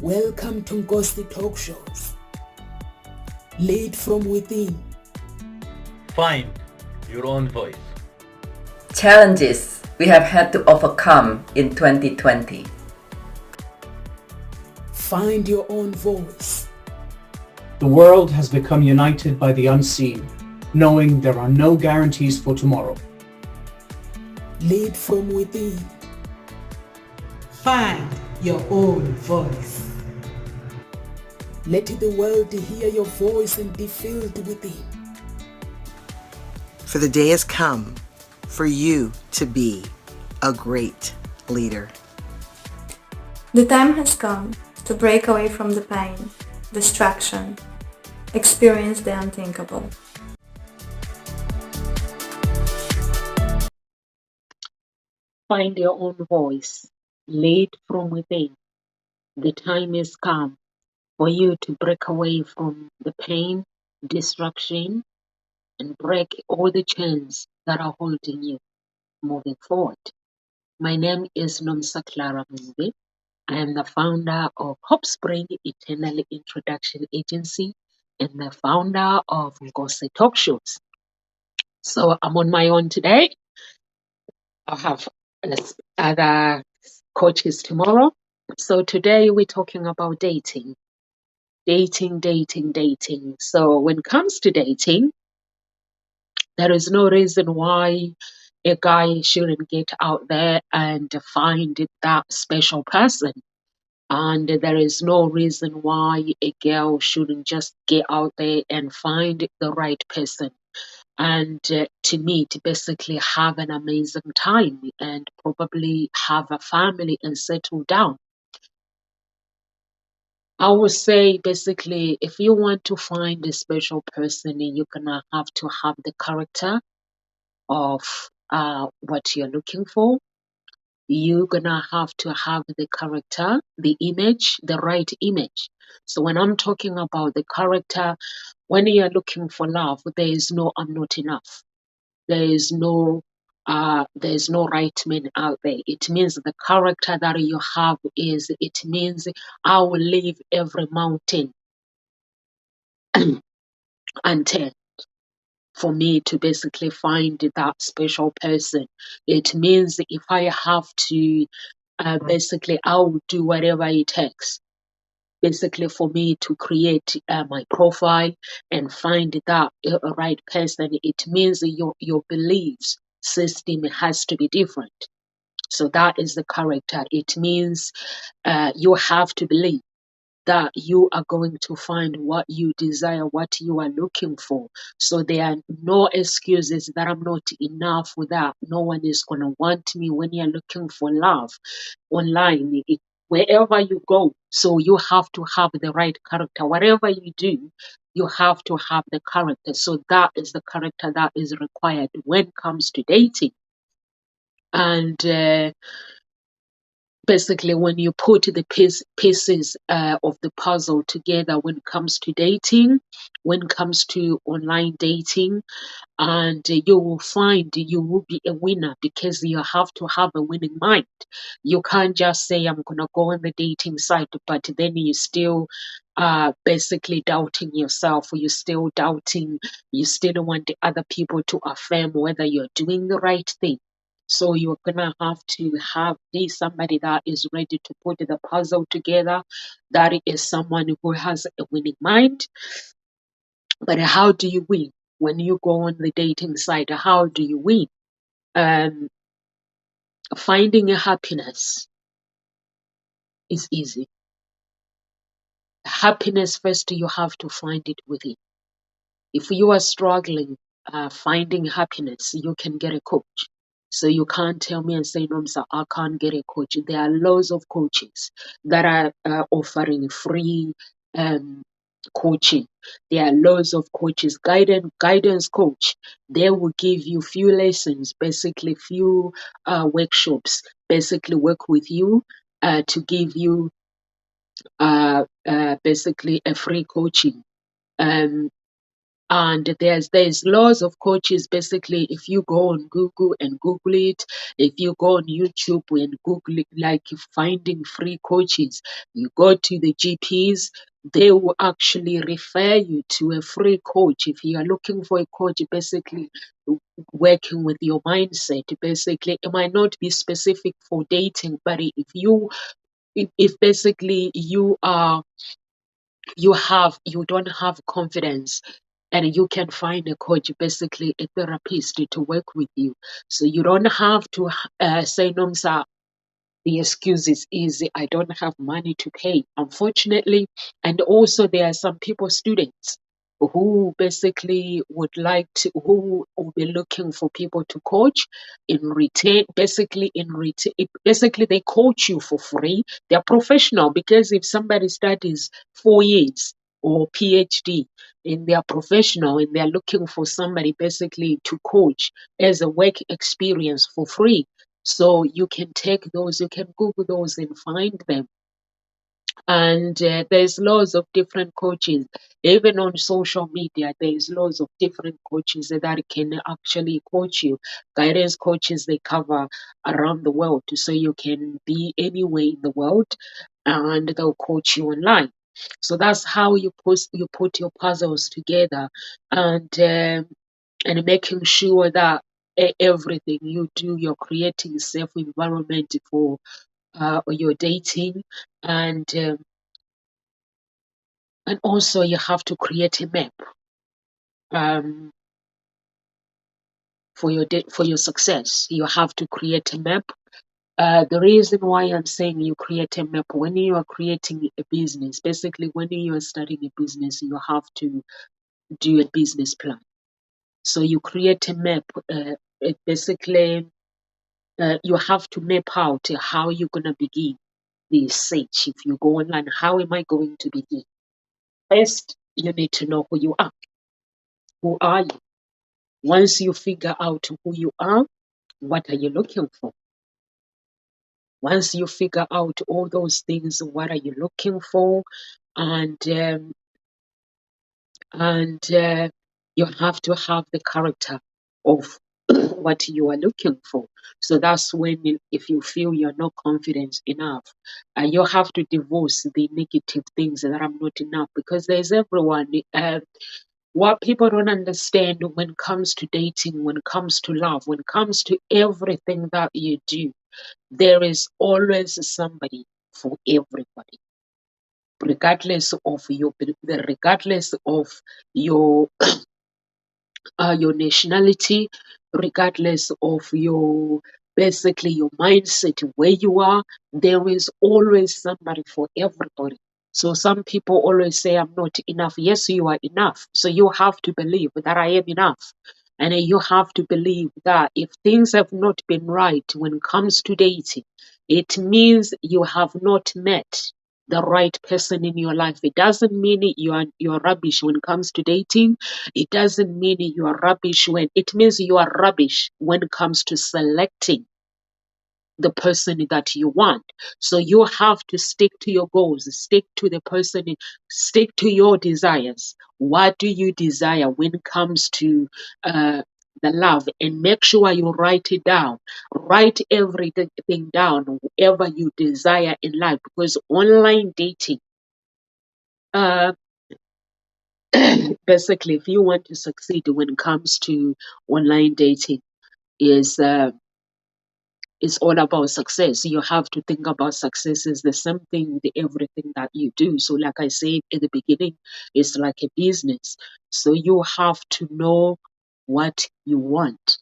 Welcome to Ghosty Talk Shows. Lead from within. Find your own voice. Challenges we have had to overcome in 2020. Find your own voice. The world has become united by the unseen, knowing there are no guarantees for tomorrow. Lead from within. Find your own voice. Let the world hear your voice and be filled within. For the day has come for you to be a great leader. The time has come to break away from the pain, distraction, experience the unthinkable. Find your own voice. Lead from within. The time has come for you to break away from the pain, distraction, and break all the chains that are holding you moving forward. My name is Nomsa Clara Mbe. I am the founder of Hope Spring Eternal Introduction Agency and the founder of Ngosi Talk Shows. So I'm on my own today. I'll have other coaches tomorrow. So today we're talking about dating. Dating. So when it comes to dating, there is no reason why a guy shouldn't get out there and find that special person. And there is no reason why a girl shouldn't just get out there and find the right person. And to meet, basically have an amazing time and probably have a family and settle down. I would say basically, if you want to find a special person, you're gonna have to have the character of what you're looking for. You're gonna have to have the character, the image, the right image. So when I'm talking about the character, when you're looking for love, there is no I'm not enough. There's no right man out there. It means the character that you have it means I will leave every mountain untamed for me to basically find that special person. It means if I have to basically I will do whatever it takes basically for me to create my profile and find that right person. It means your beliefs system has to be different. So that is the character. It means you have to believe that you are going to find what you desire, what you are looking for. So there are no excuses that I'm not enough with that. No one is going to want me when you're looking for love online. Wherever you go, so you have to have the right character. Whatever you do, you have to have the character. So that is the character that is required when it comes to dating. And basically, when you put the pieces of the puzzle together when it comes to dating, when it comes to online dating, and you will find you will be a winner because you have to have a winning mind. You can't just say, I'm going to go on the dating site, but then you still basically doubting yourself. You still doubting, you still want the other people to affirm whether you're doing the right thing. So you're gonna have to be somebody that is ready to put the puzzle together. That is someone who has a winning mind. But how do you win when you go on the dating site? How do you win? Finding a happiness is easy. Happiness first, you have to find it within. If you are struggling finding happiness, you can get a coach. So you can't tell me and say, no, sir, I can't get a coach. There are loads of coaches that are offering free coaching. There are loads of coaches, guidance coach. They will give you few lessons, basically few workshops, basically work with you to give you basically a free coaching. And there's lots of coaches. Basically, if you go on Google and Google it, if you go on YouTube and Google it, like finding free coaches, you go to the GPs, they will actually refer you to a free coach. If you are looking for a coach, basically working with your mindset, basically it might not be specific for dating, but if basically you don't have confidence, and you can find a coach, basically a therapist, to work with you. So you don't have to say, no, sir, the excuse is easy, I don't have money to pay, unfortunately. And also there are some people, students, who basically who will be looking for people to coach in return. Basically they coach you for free. They're professional, because if somebody studies 4 years or PhD, and they are professional and they're looking for somebody basically to coach as a work experience for free. So you can take those, you can Google those and find them. And there's lots of different coaches. Even on social media, there's lots of different coaches that can actually coach you. Guidance coaches, they cover around the world, so you can be anywhere in the world and they'll coach you online. So that's how you put your puzzles together, and making sure that everything you do, you're creating a safe environment for your dating. And also you have to create a map um, for your success. You have to create a map. The reason why I'm saying you create a map, when you are creating a business, basically when you are starting a business, you have to do a business plan. So you create a map. Basically, you have to map out how you're gonna begin the search. If you go online, how am I going to begin? First, you need to know who you are. Who are you? Once you figure out who you are, what are you looking for? Once you figure out all those things, what are you looking for? And you have to have the character of what you are looking for. So that's when, if you feel you're not confident enough, you have to divorce the negative things that I'm not enough, because there's everyone. What people don't understand when it comes to dating, when it comes to love, when it comes to everything that you do, there is always somebody for everybody, regardless of your your nationality, regardless of your basically your mindset, where you are. There is always somebody for everybody. So some people always say, I'm not enough. Yes, you are enough. So you have to believe that I am enough. And you have to believe that if things have not been right when it comes to dating, it means you have not met the right person in your life. It doesn't mean you are rubbish when it comes to dating. It doesn't mean you are rubbish when it means you are rubbish when it comes to selecting the person that you want. So you have to stick to your goals, stick to the person, stick to your desires. What do you desire when it comes to the love? And make sure you write it down. Write everything down, whatever you desire in life, because online dating, uh, basically, if you want to succeed when it comes to online dating, is it's all about success. You have to think about success is the same thing with everything that you do. So like I said at the beginning, it's like a business. So you have to know what you want.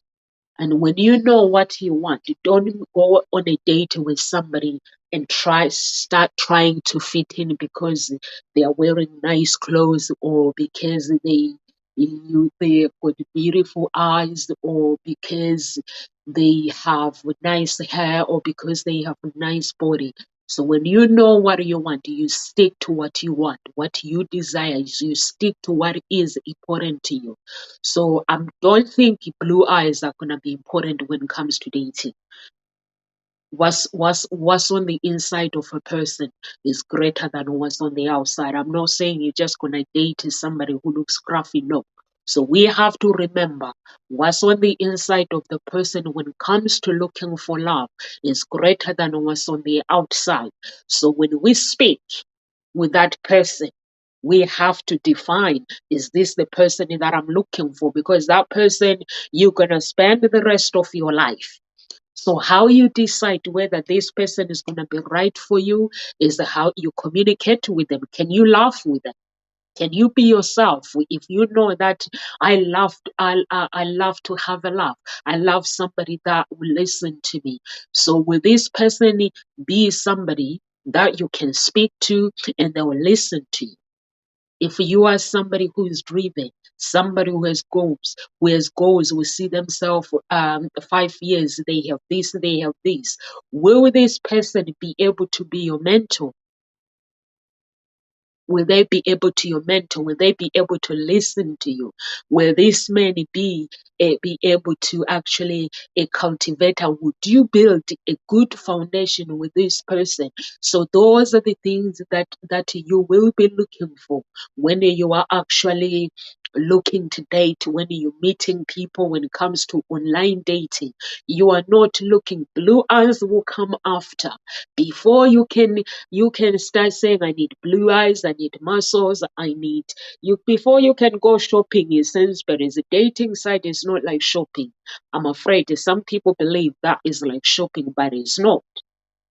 And when you know what you want, you don't go on a date with somebody and start trying to fit in because they are wearing nice clothes, or because they've got beautiful eyes, or because they have nice hair, or because they have a nice body. So when you know what you want, you stick to what you want. What you desire, you stick to what is important to you. So I don't think blue eyes are gonna be important when it comes to dating. What's on the inside of a person is greater than what's on the outside. I'm not saying you're just gonna date somebody who looks scruffy. No. So we have to remember what's on the inside of the person when it comes to looking for love is greater than what's on the outside. So when we speak with that person, we have to define, is this the person that I'm looking for? Because that person, you're going to spend the rest of your life. So how you decide whether this person is going to be right for you is how you communicate with them. Can you laugh with them? Can you be yourself? If you know that I love to have a laugh. I love somebody that will listen to me. So will this person be somebody that you can speak to and they will listen to you? If you are somebody who is driven, somebody who has goals, will see themselves 5 years, they have this, they have this. Will this person be able to be your mentor? Will they be able to your mentor? Will they be able to listen to you? Will this man be able to actually cultivate? And would you build a good foundation with this person? So those are the things that you will be looking for when you are actually looking to date, when you're meeting people. When it comes to online dating, you are not looking. Blue eyes will come after. Before you can start saying, I need blue eyes, I need muscles, I need you. Before you can go shopping in Sainsbury's, a dating site is not like shopping. I'm afraid some people believe that is like shopping, but it's not.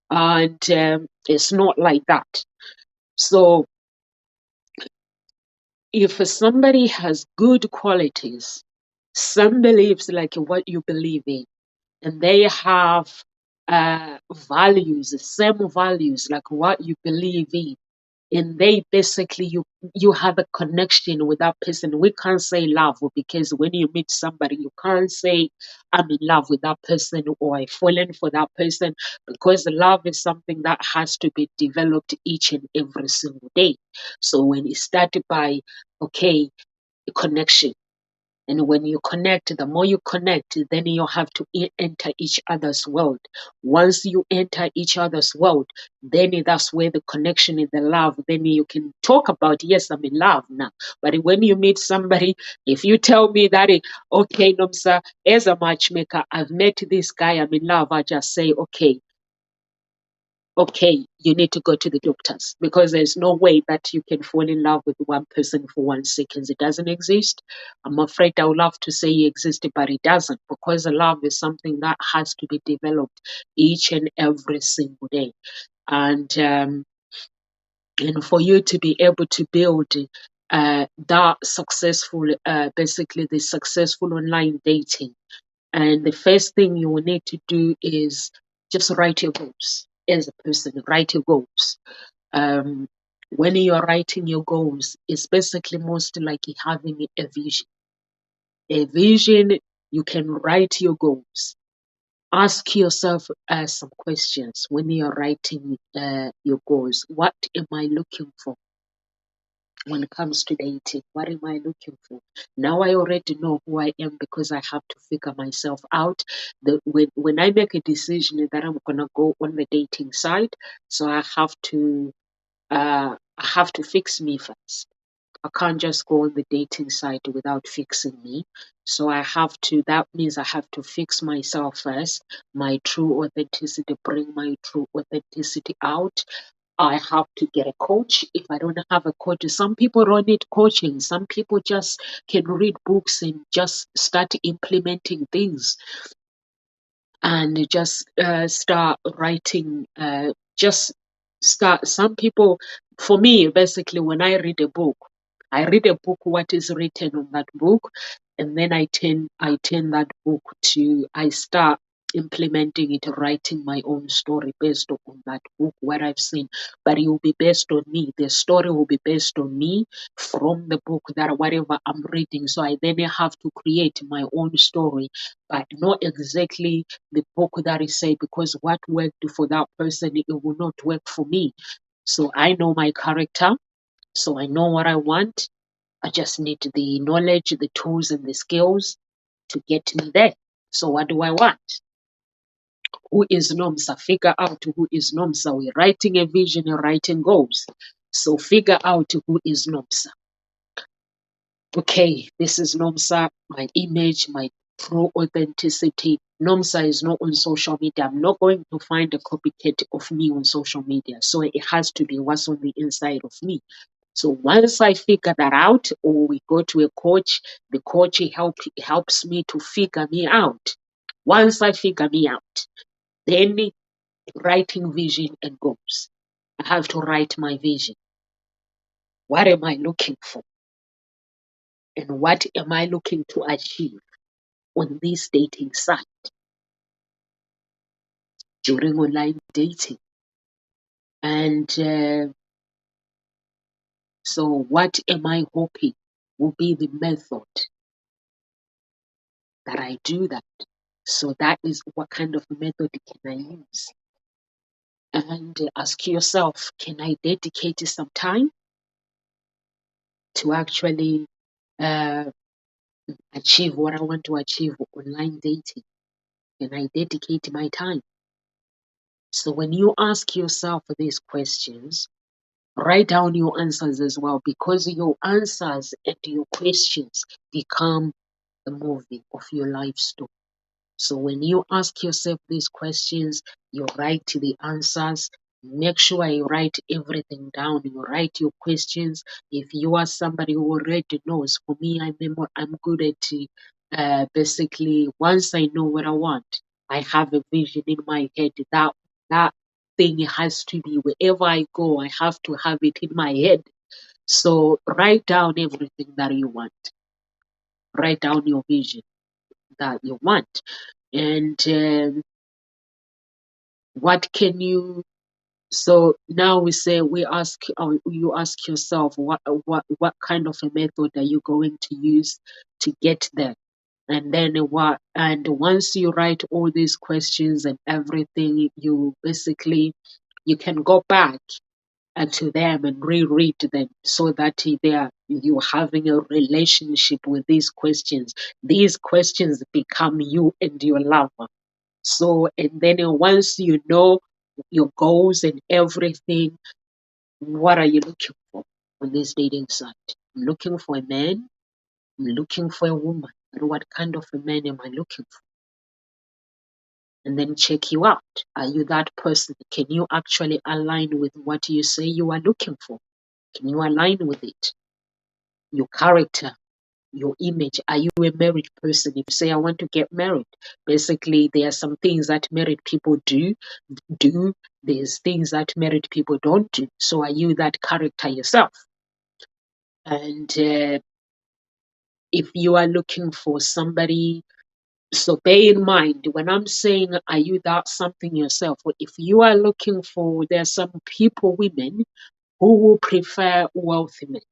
And it's not like that. So if somebody has good qualities, some beliefs like what you believe in, and they have values, the same values like what you believe in, and they basically you have a connection with that person. We can't say love, because when you meet somebody, you can't say I'm in love with that person or I fallen for that person, because love is something that has to be developed each and every single day. So when it started by connection, and when you connect, the more you connect, then you have to enter each other's world. Once you enter each other's world, then that's where the connection is, the love. Then you can talk about, yes, I'm in love now. But when you meet somebody, if you tell me that, okay, Nomsa, as a matchmaker, I've met this guy, I'm in love, I just say, okay, you need to go to the doctors, because there's no way that you can fall in love with one person for 1 second. It doesn't exist. I'm afraid I would love to say it existed, but it doesn't, because love is something that has to be developed each and every single day. And for you to be able to build that successful, basically the successful online dating, and the first thing you will need to do is just write your goals. As a person, write your goals. When you're writing your goals, it's basically most like having a vision. A vision, you can write your goals. Ask yourself some questions when you're writing your goals. What am I looking for when it comes to dating? What am I looking for? Now I already know who I am, because I have to figure myself out. When I make a decision that I'm gonna go on the dating side, so I have to fix me first. I can't just go on the dating site without fixing me. So that means I have to fix myself first, my true authenticity, bring my true authenticity out. I have to get a coach. If I don't have a coach, some people don't need coaching. Some people just can read books and just start implementing things, and just start writing. Just start. Some people, for me, basically, when I read a book, what is written on that book, and then I turn that book to, I start implementing it, writing my own story based on that book, what I've seen. But it will be based on me. The story will be based on me from the book, that whatever I'm reading. So I then have to create my own story, but not exactly the book that is said, because what worked for that person, it will not work for me. So I know my character, so I know what I want. I just need the knowledge, the tools, and the skills to get me there. So what do I want? Who is Nomsa? Figure out who is Nomsa. We're writing a vision, you're writing goals. So figure out who is Nomsa. okay, this is Nomsa, my image, my true authenticity. Nomsa is not on social media. I'm not going to find a copycat of me on social media. So it has to be what's on the inside of me. So once I figure that out, or we go to a coach, the coach helps me to figure me out. Once I figure me out, then writing vision and goals. I have to write my vision. What am I looking for? And what am I looking to achieve on this dating site during online dating? And so what am I hoping will be the method that I do that? So that is what kind of method can I use? And ask yourself, can I dedicate some time to actually uh, achieve what I want to achieve online dating? Can I dedicate my time? So when you ask yourself these questions, write down your answers as well, because your answers and your questions become the movie of your life story. So when you ask yourself these questions, you write the answers. Make sure you write everything down. You write your questions. If you are somebody who already knows, for me, I'm good at basically once I know what I want, I have a vision in my head. That thing has to be wherever I go. I have to have it in my head. So write down everything that you want. Write down your vision that you want, and what can you. So now you ask yourself what kind of a method are you going to use to get there, and then once you write all these questions and everything, you can go back to them and reread them, so that you're having a relationship with these questions. These questions become you and your lover. So, and then once you know your goals and everything, what are you looking for on this dating site? I'm looking for a man. I'm looking for a woman. And what kind of a man am I looking for? And then check you out. Are you that person? Can you actually align with what you say you are looking for? Can you align with it? Your character, your image. Are you a married person? If you say I want to get married, basically there are some things that married people do. There's things that married people don't do. So are you that character yourself? And if you are looking for somebody, so bear in mind when I'm saying are you that something yourself, or if you are looking for, there are some women who will prefer wealthy men.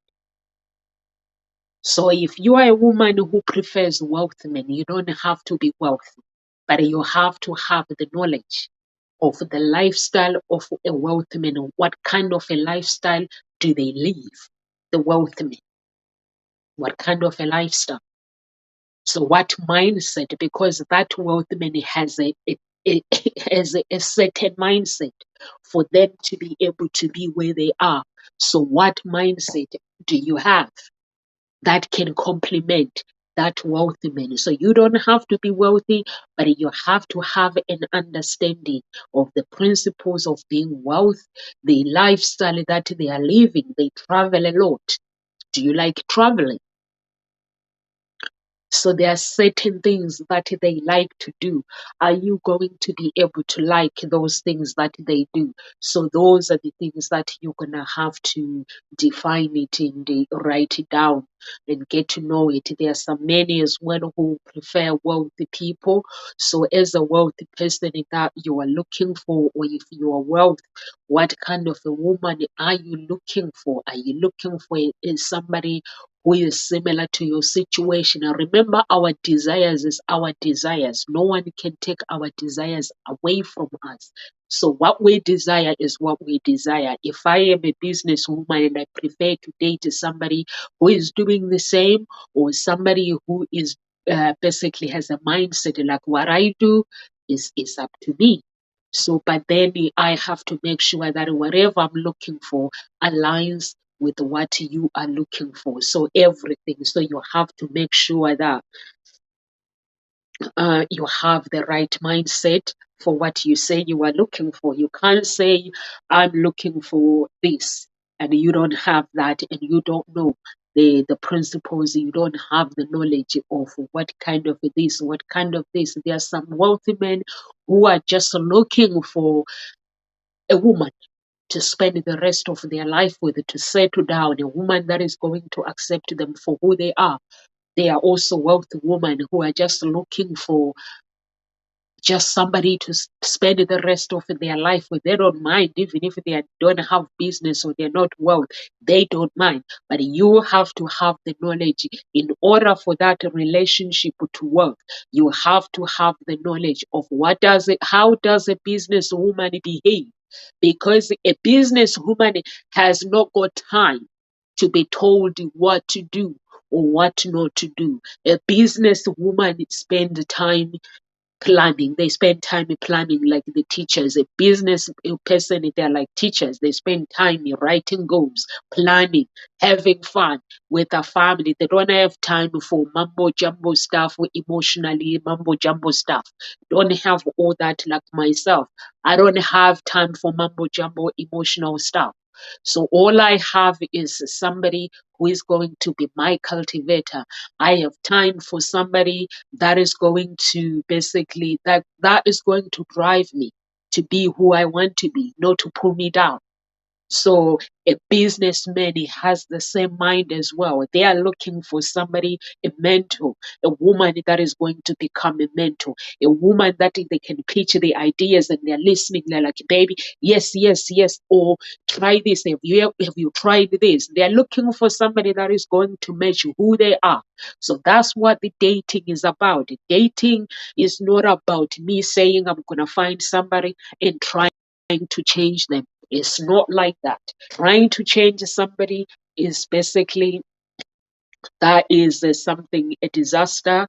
So if you are a woman who prefers wealthy men, you don't have to be wealthy, but you have to have the knowledge of the lifestyle of a wealthy man. What kind of a lifestyle do they live? The wealthy men. What kind of a lifestyle? So what mindset? Because that wealthy man has a certain mindset for them to be able to be where they are. So what mindset do you have that can complement that wealthy man? So you don't have to be wealthy, but you have to have an understanding of the principles of being wealth, the lifestyle that they are living. They travel a lot. Do you like traveling? So there are certain things that they like to do. Are you going to be able to like those things that they do? So those are the things that you're going to have to define it and write it down and get to know it. There are some many as well who prefer wealthy people. So as a wealthy person that you are looking for, or if you are wealthy, what kind of a woman are you looking for? Are you looking for somebody who is similar to your situation? And remember, our desires is our desires. No one can take our desires away from us. So what we desire is what we desire. If I am a businesswoman and I prefer to date somebody who is doing the same, or somebody who is basically has a mindset like what I do, is up to me. So, but then I have to make sure that whatever I'm looking for aligns with what you are looking for. So everything. So you have to make sure that you have the right mindset for what you say you are looking for. You can't say, I'm looking for this, and you don't have that, and you don't know the principles, you don't have the knowledge of what kind of this, what kind of this. There are some wealthy men who are just looking for a woman to spend the rest of their life with, to settle down, a woman that is going to accept them for who they are. There are also wealthy women who are just looking for just somebody to spend the rest of their life with. They don't mind, even if they don't have business or they're not wealth, they don't mind. But you have to have the knowledge in order for that relationship to work. You have to have the knowledge of how does a business woman behave? Because a business woman has not got time to be told what to do or what not to do. A business woman spends time planning. They spend time in planning, like the teachers. A business person, they're like teachers. They spend time in writing goals, planning, having fun with a family. They don't have time for mumbo jumbo stuff, emotionally mumbo jumbo stuff. Don't have all that like myself. I don't have time for mumbo jumbo emotional stuff. So all I have is somebody who is going to be my cultivator. I have time for somebody that is going to basically that is going to drive me to be who I want to be, not to pull me down. So a businessman, he has the same mind as well. They are looking for somebody, a mentor, a woman that is going to become a mentor, a woman that they can pitch the ideas and they're listening. They're like, baby, yes, yes, yes, or try this. Have you tried this? They're looking for somebody that is going to match who they are. So that's what the dating is about. Dating is not about me saying I'm going to find somebody and trying to change them. It's not like that. Trying to change somebody is basically that is something, a disaster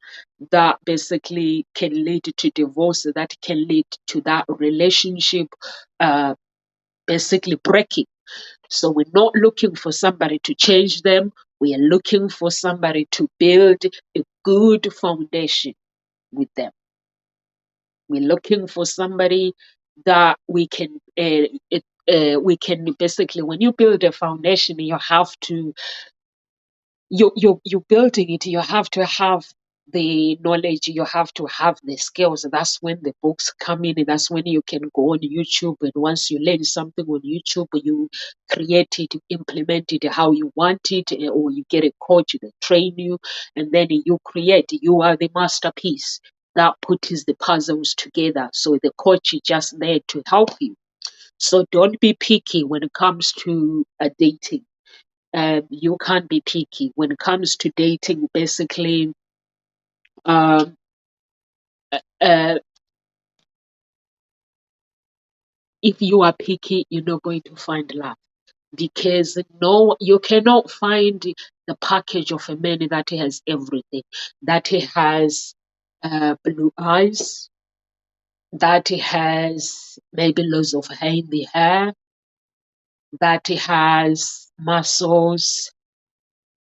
that basically can lead to divorce, that can lead to that relationship basically breaking. So we're not looking for somebody to change them. We are looking for somebody to build a good foundation with them. We're looking for somebody that we can basically, when you build a foundation, you have to you're building it. You have to have the knowledge. You have to have the skills. That's when the books come in. And that's when you can go on YouTube. And once you learn something on YouTube, you create it, implement it how you want it, or you get a coach that train you, and then you create. You are the masterpiece that puts the puzzles together. So the coach is just there to help you. So don't be picky when it comes to dating. You can't be picky when it comes to dating. Basically, um, uh, if you are picky, you're not going to find love, because no, you cannot find the package of a man that has everything. That he has blue eyes, that he has maybe loads of hair in the hair, that he has muscles,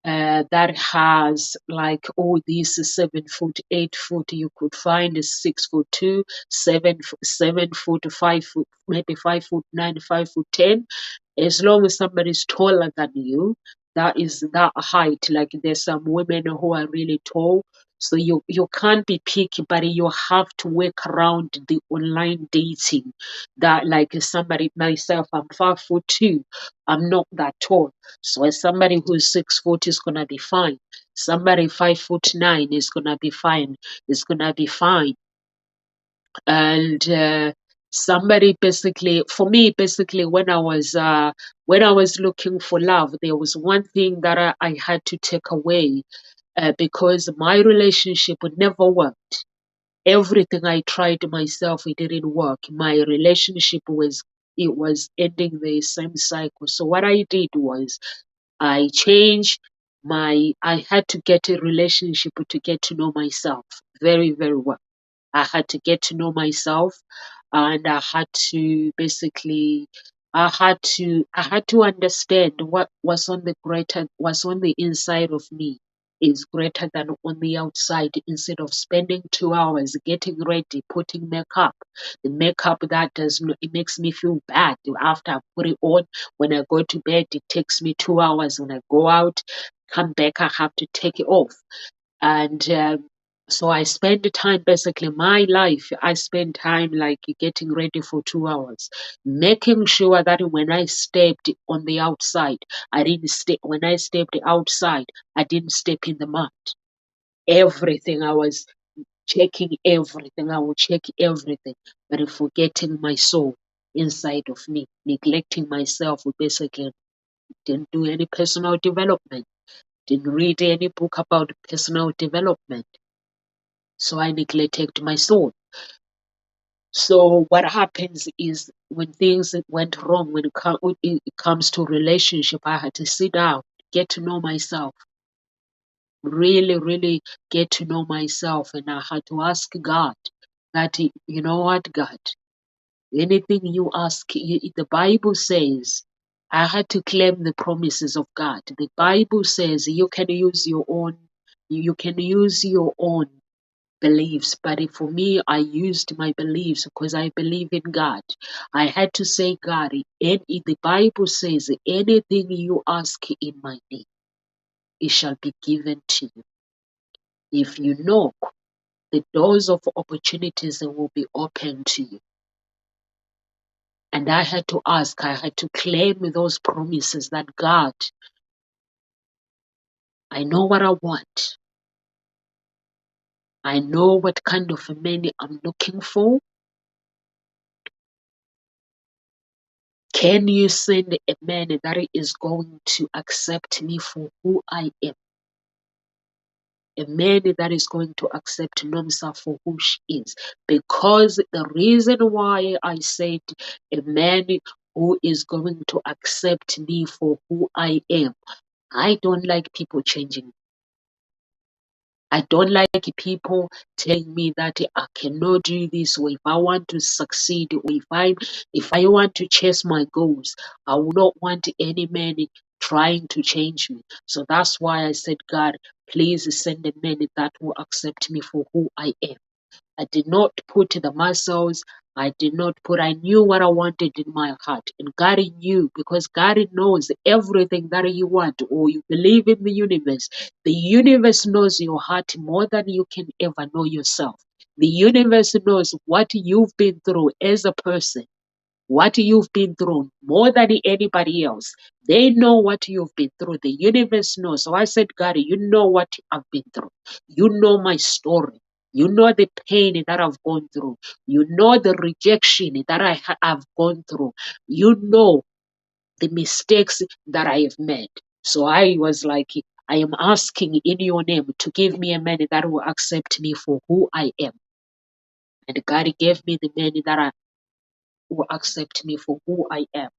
that has like all these 7 foot, 8 foot. You could find a 6'2", 7 foot, 5 foot, maybe 5'9", 5'10". As long as somebody is taller than you, that is that height. Like there's some women who are really tall. So you can't be picky, but you have to work around the online dating. That like somebody, myself, I'm 5'2". I'm not that tall. So as somebody who's 6 foot is gonna be fine. Somebody 5'9" is gonna be fine. It's gonna be fine. And somebody basically, for me, basically, when I was looking for love, there was one thing that I had to take away, because my relationship would never worked. Everything I tried myself, it didn't work. My relationship was ending the same cycle. So what I did was I changed I had to get a relationship to get to know myself very, very well. I had to get to know myself, and I had to basically I had to understand what was on the inside of me is greater than on the outside. Instead of spending 2 hours getting ready, putting makeup, the makeup that does not, it makes me feel bad after I put it on. When I go to bed, it takes me 2 hours. When I go out, come back, I have to take it off. And so I spend the time, basically my life, I spend time like getting ready for 2 hours, making sure that when I stepped on the outside, I didn't step, when I stepped outside, I didn't step in the mud. Everything, I was checking everything, I would check everything, but forgetting my soul inside of me, neglecting myself, basically didn't do any personal development, didn't read any book about personal development. So I neglected my soul. So what happens is when things went wrong, when it comes to relationship, I had to sit down, get to know myself, really, really get to know myself. And I had to ask God that, you know what, God, anything you ask, the Bible says, I had to claim the promises of God. The Bible says you can use your own beliefs, but for me, I used my beliefs because I believe in God. I had to say, God, and the Bible says, anything you ask in my name, it shall be given to you. If you knock, the doors of opportunities will be open to you. And I had to ask, I had to claim those promises that God, I know what I want. I know what kind of a man I'm looking for. Can you send a man that is going to accept me for who I am? A man that is going to accept Nomsa for who she is. Because the reason why I said a man who is going to accept me for who I am, I don't like people changing. I don't like people telling me that I cannot do this, or if I want to succeed, or if I want to chase my goals, I will not want any man trying to change me. So that's why I said, God, please send a man that will accept me for who I am. I did not put the muscles. I knew what I wanted in my heart. And God knew, because God knows everything that you want, or you believe in the universe. The universe knows your heart more than you can ever know yourself. The universe knows what you've been through as a person, what you've been through more than anybody else. They know what you've been through. The universe knows. So I said, God, you know what I've been through. You know my story. You know the pain that I've gone through. You know the rejection that I've gone through. You know the mistakes that I have made. So I was like, I am asking in your name to give me a man that will accept me for who I am. And God gave me the man that will accept me for who I am.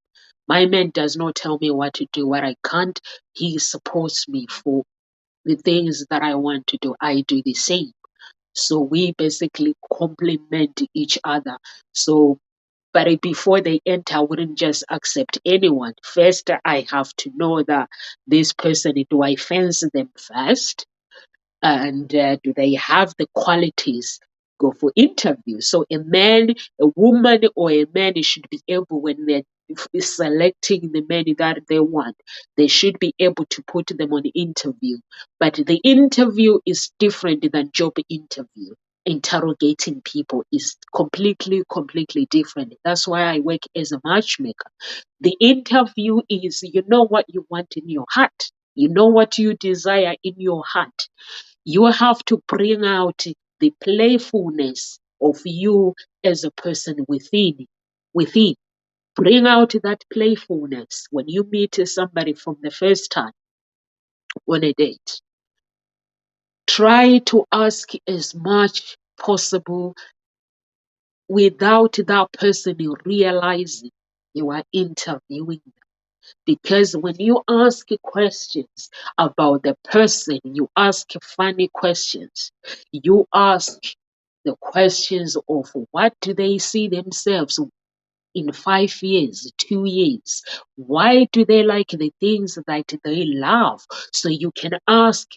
My man does not tell me what to do, what I can't. He supports me for the things that I want to do. I do the same. So we basically complement each other. So, but before they enter, I wouldn't just accept anyone. First, I have to know that this person, do I fancy them first? And do they have the qualities? Go for interview. So a man, a woman, or a man should be able, when they're selecting the men that they want, they should be able to put them on the interview. But the interview is different than job interview. Interrogating people is completely different. That's why I work as a matchmaker. The interview is, you know what you want in your heart. You know what you desire in your heart. You have to bring out the playfulness of you as a person within. Bring out that playfulness when you meet somebody from the first time on a date. Try to ask as much possible without that person realizing you are interviewing them. Because when you ask questions about the person, you ask funny questions, you ask the questions of what do they see themselves in 5 years, 2 years? Why do they like the things that they love? So you can ask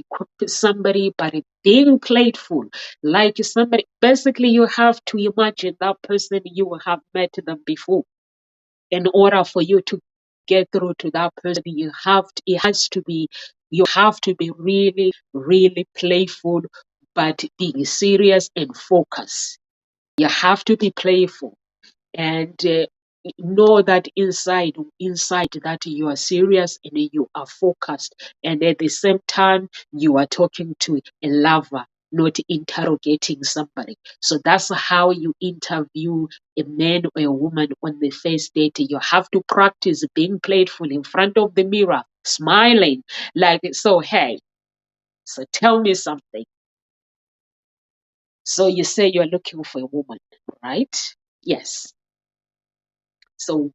somebody, but being playful, like somebody, basically you have to imagine that person you have met them before. In order for you to get through to that person, you have to be really, really playful, but being serious and focused. You have to be playful and know that inside that you are serious and you are focused, and at the same time you are talking to a lover, not interrogating somebody. So that's how you interview a man or a woman on the first date. You have to practice being playful in front of the mirror, smiling like, so hey, so tell me something. So you say you're looking for a woman, right? Yes. So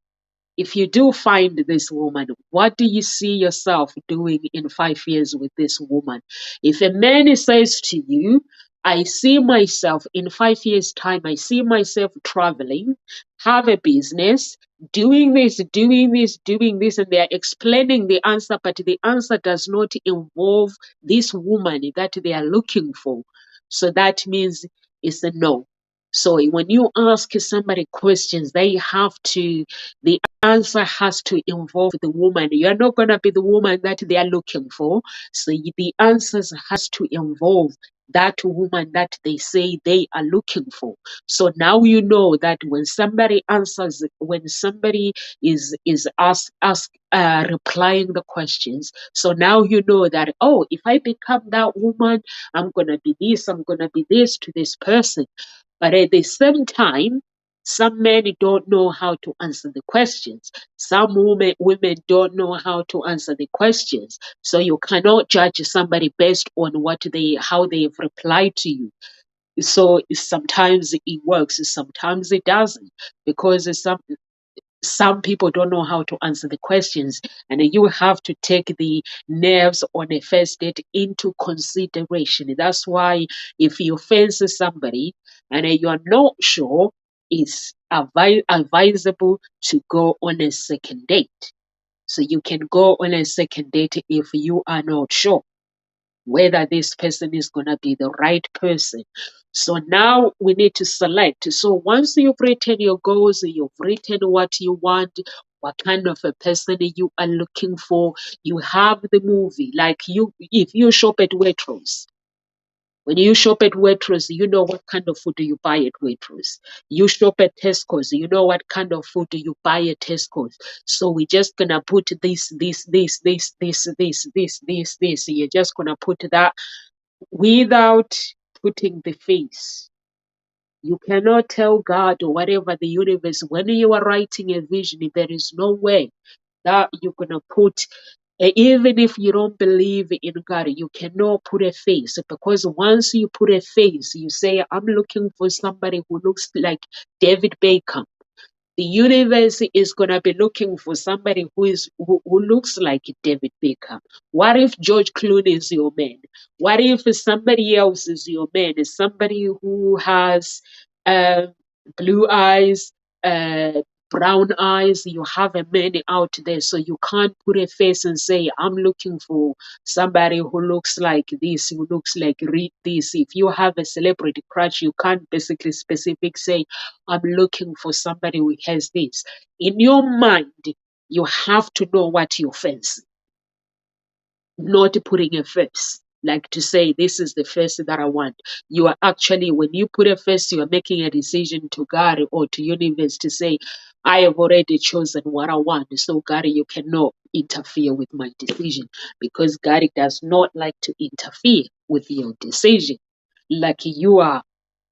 if you do find this woman, what do you see yourself doing in 5 years with this woman? If a man says to you, I see myself in 5 years' time, I see myself traveling, have a business, doing this, doing this, doing this, and they're explaining the answer, but the answer does not involve this woman that they are looking for. So that means it's a no. So when you ask somebody questions, the answer has to involve the woman. You're not going to be the woman that they are looking for. So the answers has to involve that woman that they say they are looking for. So now you know that when somebody answers, when somebody is replying the questions, so now you know that, oh, if I become that woman, I'm gonna be this, I'm gonna be this to this person. But at the same time, some men don't know how to answer the questions. Some women don't know how to answer the questions. So you cannot judge somebody based on how they've replied to you. So sometimes it works, sometimes it doesn't, because some people don't know how to answer the questions, and you have to take the nerves on a first date into consideration. That's why if you fancy somebody and you are not sure, it's advisable to go on a second date. So you can go on a second date if you are not sure whether this person is going to be the right person. So now we need to select. So once you've written your goals, you've written what you want, what kind of a person you are looking for, you have the movie. Like if you shop at Waitrose, when you shop at Waitrose, you know what kind of food do you buy at Waitrose. You shop at Tesco's, you know what kind of food do you buy at Tesco's. So we're just gonna put this. You're just gonna put that without putting the face. You cannot tell God or whatever the universe, when you are writing a vision, there is no way that you're gonna put, even if you don't believe in God, you cannot put a face, because once you put a face, you say, I'm looking for somebody who looks like David Beckham. The universe is gonna be looking for somebody who looks like David Beckham. What if George Clooney is your man? What if somebody else is your man? Is somebody who has uh, blue eyes, uh, brown eyes? You have a man out there, so you can't put a face and say, I'm looking for somebody who looks like this, who looks like this. If you have a celebrity crush, you can't basically specific say, I'm looking for somebody who has this. In your mind, you have to know what you fancy, not putting a face. Like to say, this is the face that I want. You are actually, when you put a face, you are making a decision to God or to universe to say, I have already chosen what I want. So God, you cannot interfere with my decision, because God does not like to interfere with your decision. Like you are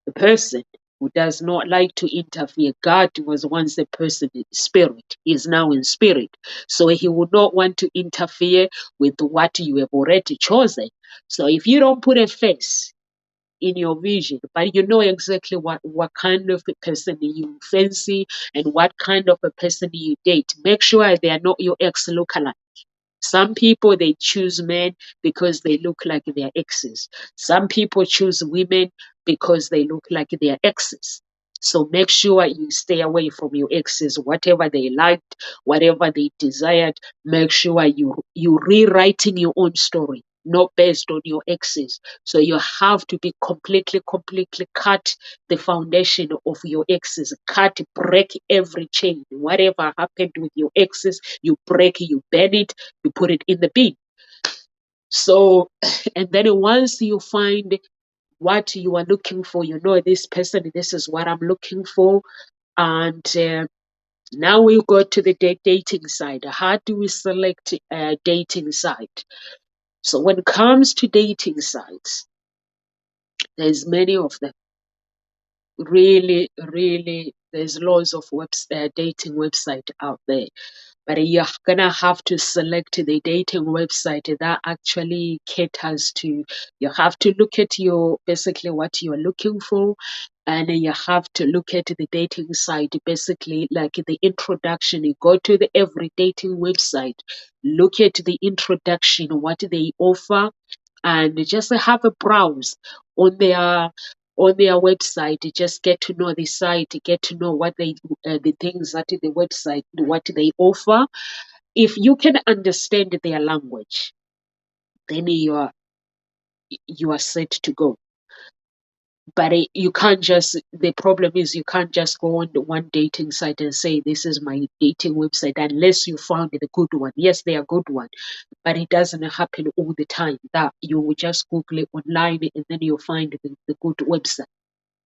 the person who does not like to interfere. God was once a person in spirit, he is now in spirit. So he would not want to interfere with what you have already chosen. So if you don't put a face in your vision, but you know exactly what kind of a person you fancy and what kind of a person you date, make sure they are not your ex lookalike. Some people, they choose men because they look like their exes. Some people choose women because they look like their exes. So make sure you stay away from your exes. Whatever they liked, whatever they desired, make sure you rewriting your own story, not based on your exes. So you have to be completely cut the foundation of your exes. Cut, break every chain. Whatever happened with your exes, you break, you burn it, you put it in the bin. So, and then once you find what you are looking for, you know, this person, this is what I'm looking for. And now we go to the dating side. How do we select a dating site? So when it comes to dating sites, there's many of them. Really, there's lots of dating website out there. But you're gonna have to select the dating website that actually caters to. You have to look at your basically what you're looking for, and you have to look at the dating site basically like the introduction. You go to the every dating website, look at the introduction, what they offer, and just have a browse on their website. Just get to know the site, get to know what they the things that the website what they offer. If you can understand their language, then you are set to go. But you can't just, the problem is you can't just go on the one dating site and say this is my dating website unless you found the good one. Yes, they are good one, but it doesn't happen all the time that you will just Google it online and then you'll find the good website.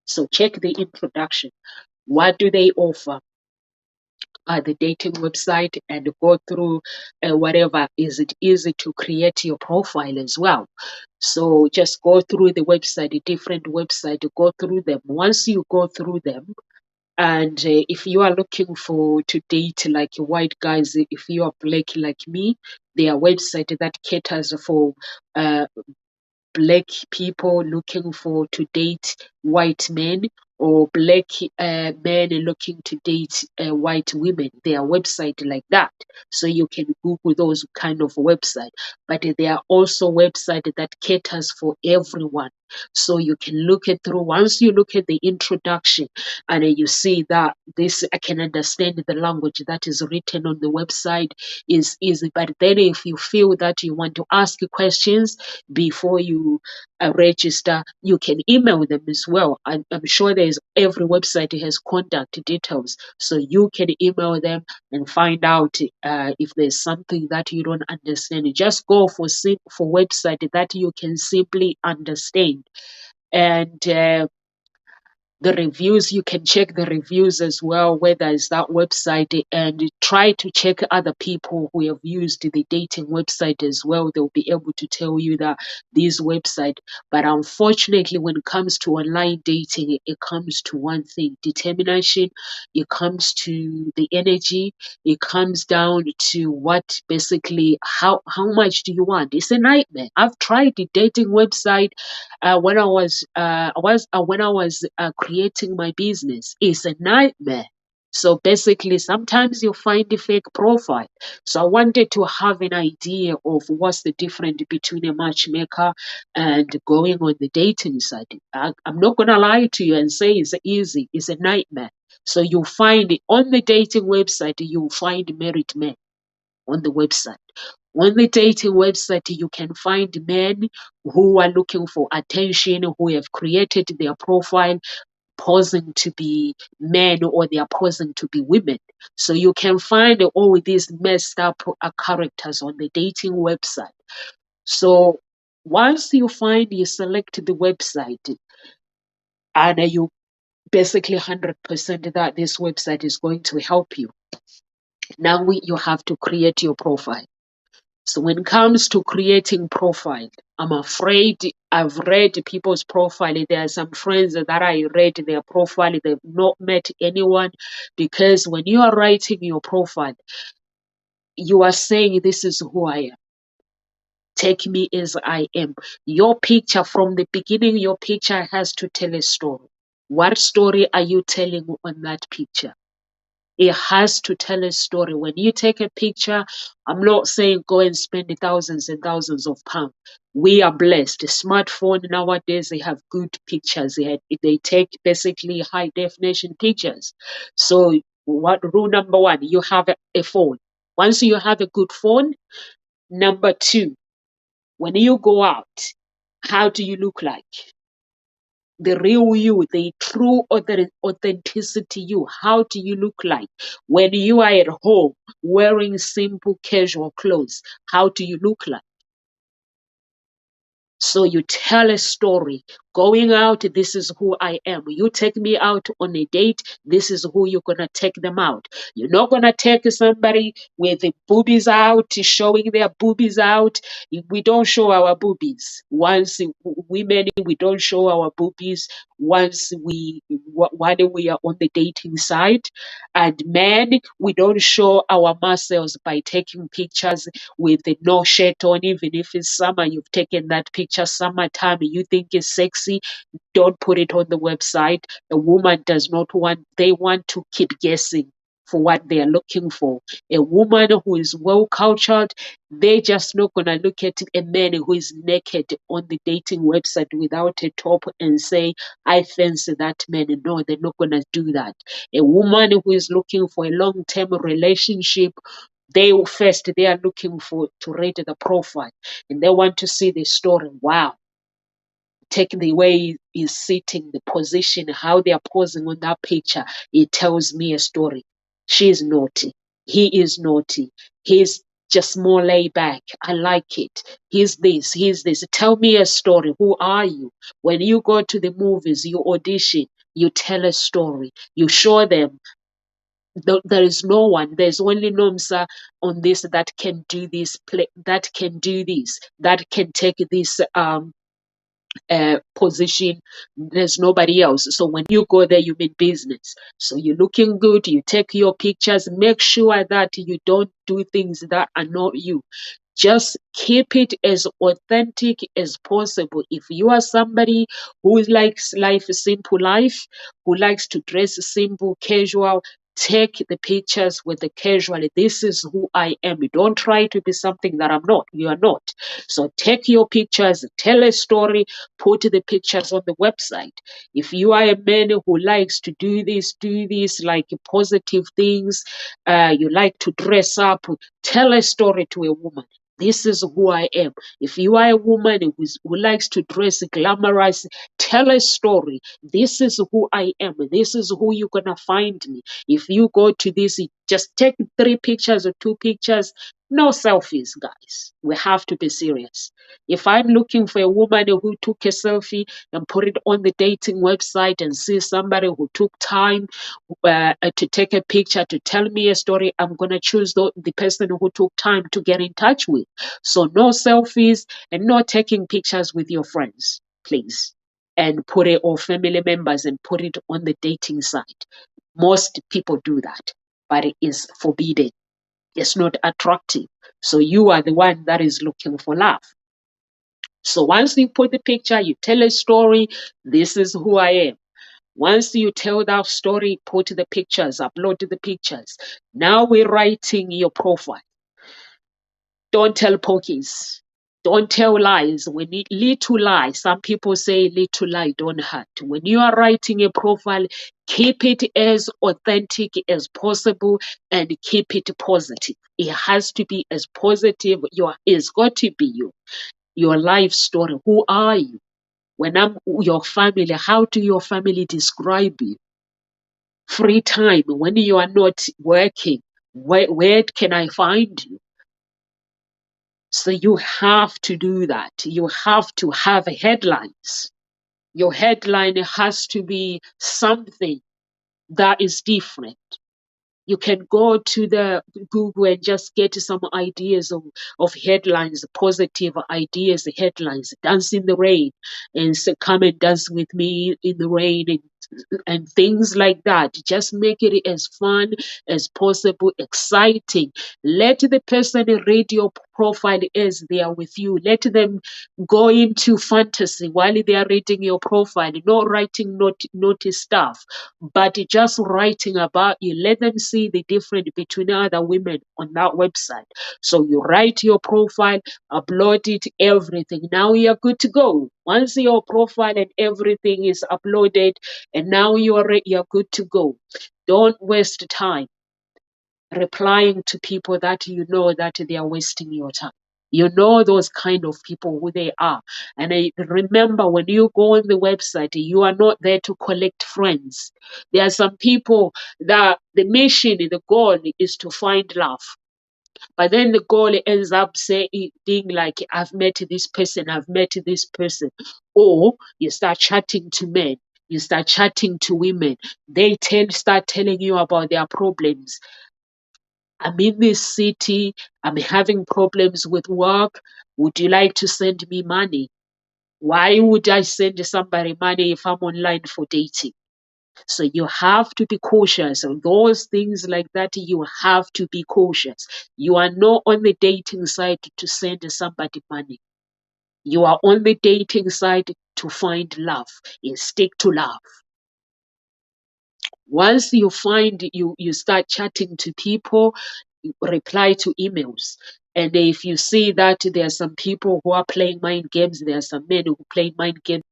So check the introduction. What do they offer? The dating website, and go through whatever. Is it easy to create your profile as well? So just go through the website, the different website, go through them. Once you go through them, and if you are looking for to date like white guys, if you are black like me, their website that caters for uh, black people looking for to date white men, or black men looking to date white women. Their website like that, so you can Google those kind of website. But there are also website that caters for everyone, so you can look it through. Once you look at the introduction and you see that this, I can understand the language that is written on the website is easy. But then if you feel that you want to ask questions before you register, you can email them as well. I'm sure there's every website has contact details, so you can email them and find out if there's something that you don't understand. Just go for website that you can simply understand. And the reviews, you can check the reviews as well, whether it's that website, and try to check other people who have used the dating website as well. They'll be able to tell you that this website. But unfortunately, when it comes to online dating, it comes to one thing: determination. It comes to the energy. It comes down to what basically how much do you want. It's a nightmare. I've tried the dating website when I was creating my business. Is a nightmare. So basically, sometimes you find a fake profile. So I wanted to have an idea of what's the difference between a matchmaker and going on the dating site. I'm not gonna lie to you and say it's easy. It's a nightmare. So you find it on the dating website. You'll find married men on the website. On the dating website, you can find men who are looking for attention, who have created their profile posing to be men, or they are posing to be women. So you can find all these messed up characters on the dating website. So once you select the website, and you basically 100% that this website is going to help you. Now you have to create your profile. So when it comes to creating profile, I'm afraid I've read people's profile. There are some friends that I read their profile. They've not met anyone, because when you are writing your profile, you are saying, this is who I am. Take me as I am. Your picture from the beginning, your picture has to tell a story. What story are you telling on that picture? It has to tell a story. When you take a picture, I'm not saying go and spend thousands and thousands of pounds. We are blessed. The smartphone nowadays, they have good pictures. They take basically high definition pictures. So what rule number one, you have a phone. Once you have a good phone, number two, when you go out, how do you look like? The real you, the true authenticity you. How do you look like? When you are at home wearing simple casual clothes, how do you look like? So you tell a story. Going out, this is who I am. You take me out on a date, this is who you're going to take them out. You're not going to take somebody with the boobies out, showing their boobies out. We don't show our boobies. Once women, we don't show our boobies once while we are on the dating side. And men, we don't show our muscles by taking pictures with no shirt on. Even if it's summer, you've taken that picture summertime, you think it's sexy, don't put it on the website. A woman does not want, they want to keep guessing for what they are looking for. A woman who is well cultured, they just not gonna look at a man who is naked on the dating website without a top and say, I fancy that man. No, they're not gonna do that. A woman who is looking for a long-term relationship, they are looking for to read the profile and they want to see the story. Wow. Take the way he's sitting, the position, how they are posing on that picture. It tells me a story. She is naughty. He is naughty. He's just more laid back. I like it. He's this, he's this. Tell me a story. Who are you? When you go to the movies, you audition, you tell a story. You show them there is no one. There's only Nomsa on this that can do this, that can do this, that can take this position. There's nobody else. So when you go there, you mean business. So you're looking good, you take your pictures, make sure that you don't do things that are not you. Just keep it as authentic as possible. If you are somebody who likes life, simple life, who likes to dress simple, casual, take the pictures with the casual. This is who I am. Don't try to be something that I'm not. You are not. So take your pictures, tell a story, put the pictures on the website. If you are a man who likes to do this, like positive things, you like to dress up, tell a story to a woman. This is who I am. If you are a woman who likes to dress glamorous, tell a story. This is who I am. This is who you're going to find me. If you go to this, just take 3 pictures or 2 pictures. No selfies, guys. We have to be serious. If I'm looking for a woman who took a selfie and put it on the dating website and see somebody who took time to take a picture, to tell me a story, I'm going to choose the person who took time to get in touch with. So no selfies and no taking pictures with your friends, please. And put it, or family members, and put it on the dating site. Most people do that, but it is forbidden. It's not attractive. So you are the one that is looking for love. So once you put the picture, you tell a story, this is who I am. Once you tell that story, put the pictures, upload the pictures. Now we're writing your profile. Don't tell pokies. Don't tell lies. When it little lie, some people say little lie don't hurt. When you are writing a profile, keep it as authentic as possible and keep it positive. It has to be as positive. It's got to be you. Your life story. Who are you? When I'm your family, how do your family describe you? Free time, when you are not working, where can I find you? So you have to do that. You have to have headlines. Your headline has to be something that is different. You can go to the Google and just get some ideas of headlines, positive ideas, headlines. Dance in the rain, and so come and dance with me in the rain, and and things like that. Just make it as fun as possible, exciting. Let the person read your profile as they are with you. Let them go into fantasy while they are reading your profile, not writing naughty stuff, but just writing about you. Let them see the difference between other women on that website. So you write your profile, upload it, everything. Now you're good to go. Once your profile and everything is uploaded, and now you're good to go. Don't waste time replying to people that you know that they are wasting your time. You know those kind of people who they are. And remember, when you go on the website, you are not there to collect friends. There are some people that the mission, the goal is to find love. But then the goal ends up being like, I've met this person, I've met this person. Or you start chatting to men, you start chatting to women. They start telling you about their problems. I'm in this city, I'm having problems with work. Would you like to send me money? Why would I send somebody money if I'm online for dating? So you have to be cautious on those things like that. You have to be cautious. You are not on the dating site to send somebody money. You are on the dating site to find love and stick to love. Once you find you start chatting to people, reply to emails. And if you see that there are some people who are playing mind games, there are some men who play mind games,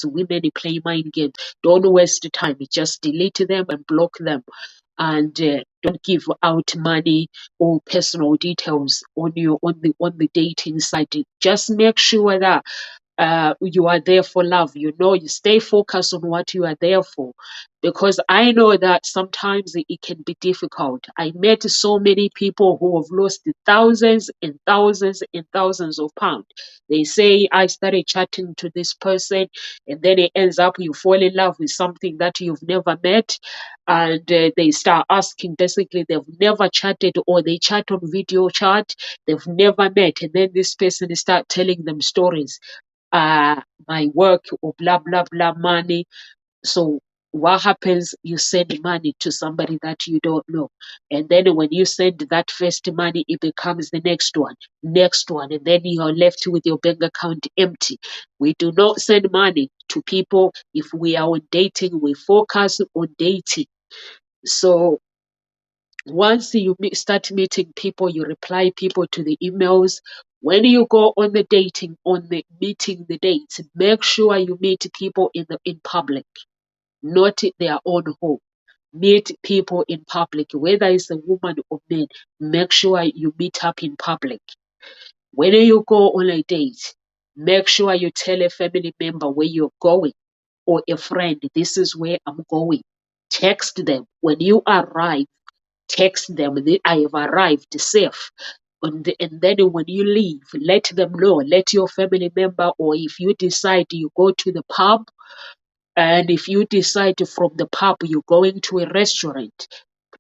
women who play mind games, don't waste time. Just delete them and block them. And don't give out money or personal details on the dating site. Just make sure that you are there for love. You stay focused on what you are there for, because I know that sometimes it can be difficult. I met so many people who have lost thousands and thousands and thousands of pounds. They say, I started chatting to this person, and then it ends up you fall in love with something that you've never met. And they start asking, basically, they've never chatted, or they chat on video chat, they've never met. And then this person start telling them stories, my work or blah blah blah money. So what happens? You send money to somebody that you don't know, and then when you send that first money, it becomes the next one, and then you're left with your bank account empty. We do not send money to people. If we are on dating, we focus on dating. So once you start meeting people, you reply people to the emails. When you go on the dating, on the meeting the dates, make sure you meet people in public, not in their own home. Meet people in public, whether it's a woman or man. Make sure you meet up in public. When you go on a date, make sure you tell a family member where you're going, or a friend, this is where I'm going. Text them when you arrive. Text them, I have arrived safe. And then when you leave, let them know, let your family member, or if you decide you go to the pub, and if you decide from the pub you're going to a restaurant,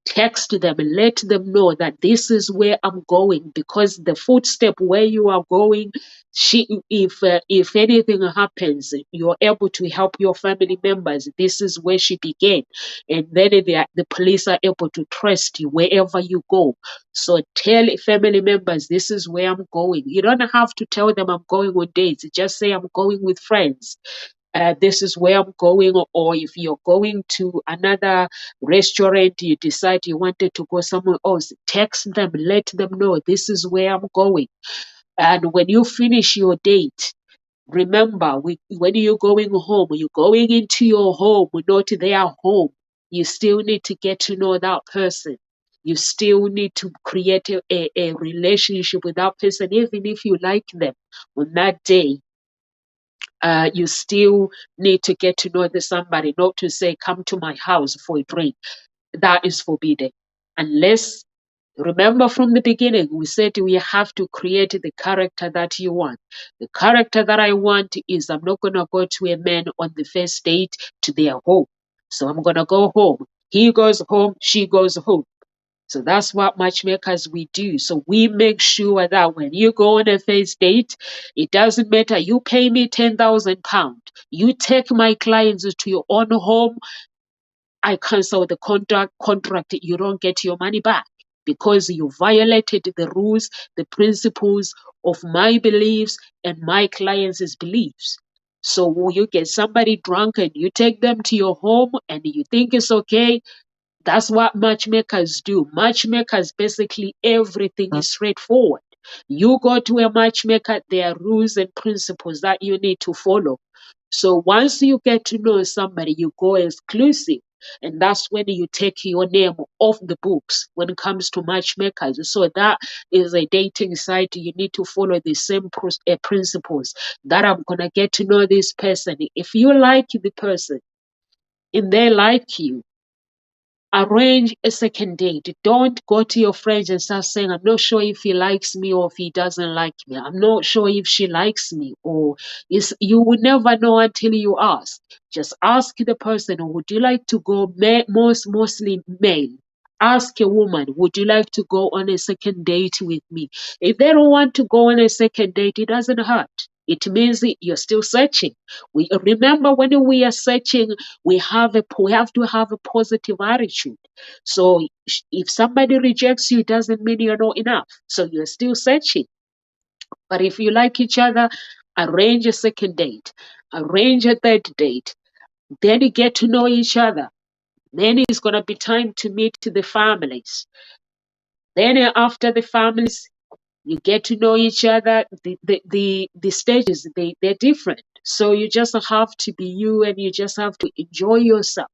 text them, let them know that this is where I'm going, because the footstep where you are going, if anything happens, you're able to help your family members. This is where she began, and then the police are able to trust you wherever you go. So tell family members, this is where I'm going. You don't have to tell them I'm going on dates. Just say I'm going with friends. This is where I'm going. Or if you're going to another restaurant, you decide you wanted to go somewhere else, text them, let them know this is where I'm going. And when you finish your date, remember, when you're going home, you're going into your home, not their home. You still need to get to know that person. You still need to create a relationship with that person, even if you like them on that day. You still need to get to know somebody, not to say, come to my house for a drink. That is forbidden. Unless, remember from the beginning, we said we have to create the character that you want. The character that I want is, I'm not going to go to a man on the first date to their home. So I'm going to go home. He goes home, she goes home. So that's what matchmakers we do. So we make sure that when you go on a first date, it doesn't matter. You pay me £10,000. You take my clients to your own home. I cancel the contract. You don't get your money back because you violated the rules, the principles of my beliefs and my clients' beliefs. So you get somebody drunk and you take them to your home and you think it's okay. That's what matchmakers do. Matchmakers, basically everything is straightforward. You go to a matchmaker, there are rules and principles that you need to follow. So once you get to know somebody, you go exclusive. And that's when you take your name off the books when it comes to matchmakers. So that is a dating site. You need to follow the same principles that I'm going to get to know this person. If you like the person and they like you, arrange a second date. Don't go to your friends and start saying, I'm not sure if he likes me or if he doesn't like me. I'm not sure if she likes me. Or you will never know until you ask. Just ask the person, would you like to go mostly male? Ask a woman, would you like to go on a second date with me? If they don't want to go on a second date, it doesn't hurt. It means that you're still searching. We remember when we are searching, we have to have a positive attitude. So if somebody rejects you, it doesn't mean you're not enough. So you're still searching. But if you like each other, arrange a second date, arrange a third date. Then you get to know each other. Then it's going to be time to meet the families. Then after the families, you get to know each other. The stages, they're different. So you just have to be you and you just have to enjoy yourself.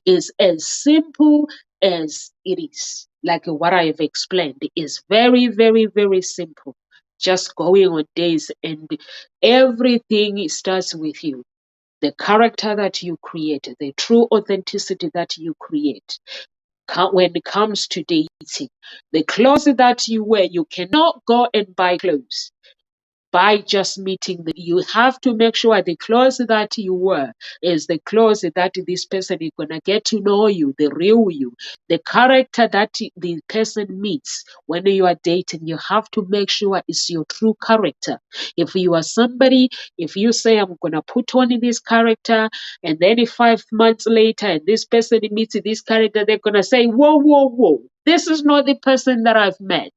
It's as simple as it is. Like what I have explained, it's very, very, very simple. Just going on days and everything starts with you. The character that you create, the true authenticity that you create. When it comes to dating, the clothes that you wear, you cannot go and buy clothes by just meeting them. You have to make sure the clothes that you wear is the clothes that this person is going to get to know you, the real you, the character that the person meets when you are dating. You have to make sure it's your true character. If you are somebody, if you say, I'm going to put on this character, and then if 5 months later and this person meets this character, they're going to say, whoa, whoa, whoa, this is not the person that I've met.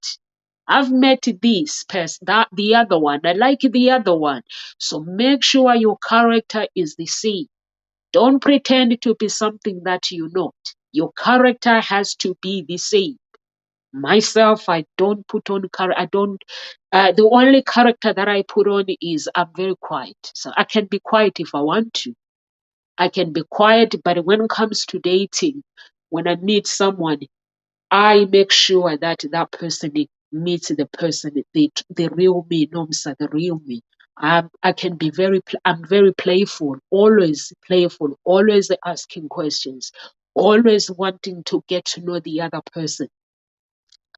I've met this person, that the other one. I like the other one. So make sure your character is the same. Don't pretend to be something that you're not. Your character has to be the same. Myself, I don't put on character. I don't. The only character that I put on is I'm very quiet. So I can be quiet if I want to. I can be quiet, but when it comes to dating, when I meet someone, I make sure that that person meets the person, the real me, Nomsa, the real me. I can be I'm very playful, always asking questions, always wanting to get to know the other person.